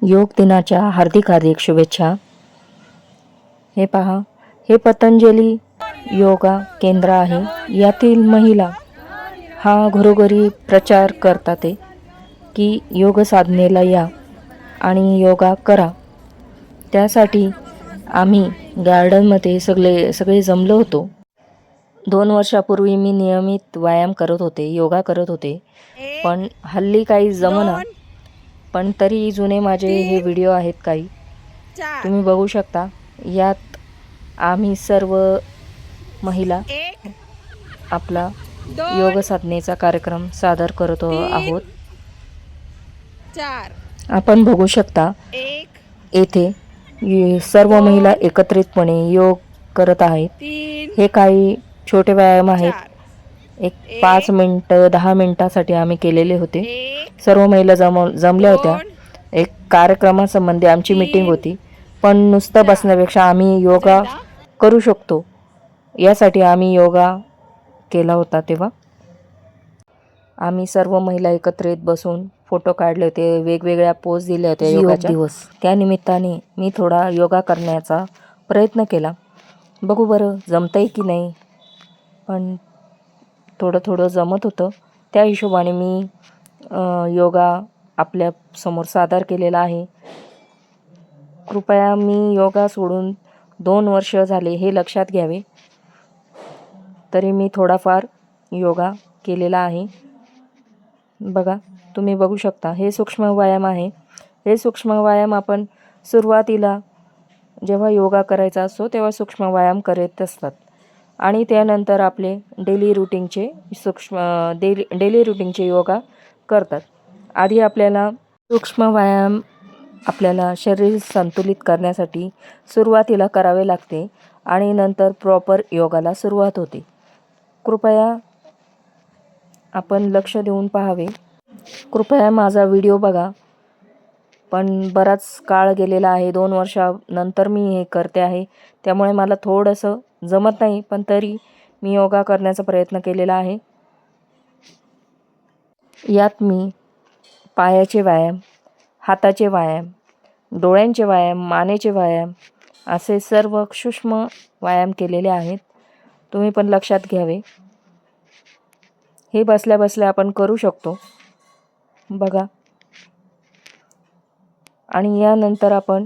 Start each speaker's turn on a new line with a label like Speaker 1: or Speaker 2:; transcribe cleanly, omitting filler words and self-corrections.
Speaker 1: योग दिनाच्या हार्दिक हार्दिक शुभेच्छा। हे पहा, हे पतंजली योगा केंद्र आहे। यातील महिला हा घरोघरी प्रचार करतात की योग साधनेला या आणि योगा करा। त्यासाठी आम्ही गार्डनमध्ये सगळे जमलो होतो। 2 वर्षापूर्वी मी नियमित व्यायाम करत होते, योगा करत होते, पण हल्ली काही जमना। पण तरी जुने माझे हे व्हिडिओ आहेत काही, तुम्ही बघू शकता। यात आम्ही सर्व महिला आपला योग साधनेचा कार्यक्रम सादर करत आहोत। आपण बघू शकता येथे सर्व महिला एकत्रितपणे योग करत आहेत। हे काही छोटे व्यायाम आहेत। एक 5 मिनिटं 10 मिनिटासाठी आम्ही केलेले होते। सर्व महिला जमल्या होत्या। एक कार्यक्रमासंबंधी आमची मीटिंग होती, पण नुसतं बसण्यापेक्षा आम्ही योगा करू शकतो यासाठी आम्ही योगा केला होता। तेव्हा आम्ही सर्व महिला एकत्रित बसून फोटो काढले होते, वेगवेगळ्या पोज दिल्या होत्या योगाच्या दिवस। त्या निमित्ताने मी थोडा योगा करण्याचा प्रयत्न केला। बघू बरं जमतंय की नाही, पण थोडं जमत होतं। त्या हिशोबाने मी योगा आपल्या समोर सादर केलेला आहे। कृपया मी योगा सोडून 2 वर्ष झाले हे लक्षात घ्यावे। तरी मी थोडाफार योगा केलेला आहे। बघा, तुम्ही बघू शकता, हे सूक्ष्म व्यायाम आहे। हे सूक्ष्म व्यायाम आपण सुरुवातीला जेव्हा योगा करायचा असतो तेव्हा सूक्ष्म व्यायाम करत असतात आणि त्यानंतर आपले डेली रुटीनचे योगा करतात। आधी आपल्याला सूक्ष्म व्यायाम आपल्याला शरीर संतुलित करण्यासाठी सुरुवातीला करावे लागते आणि नंतर प्रॉपर योगाला सुरुवात होते। कृपया आपण लक्ष देऊन पाहावे। कृपया माझा व्हिडिओ बघा। पण बराच काळ गेलेला आहे, 2 वर्षानंतर मी हे करते आहे, त्यामुळे मला थोडंसं जमत नाही, पण तरी मी योगा करण्याचा प्रयत्न केलेला आहे। यात मी पायाचे व्यायाम, हाताचे व्यायाम, डोळ्यांचे व्यायाम, मानेचे व्यायाम असे सर्व सूक्ष्म व्यायाम केलेले आहेत। तुम्ही पण लक्षात घ्यावे। हे बसल्या बसल्या आपण करू शकतो, बघा। आणि यानंतर आपण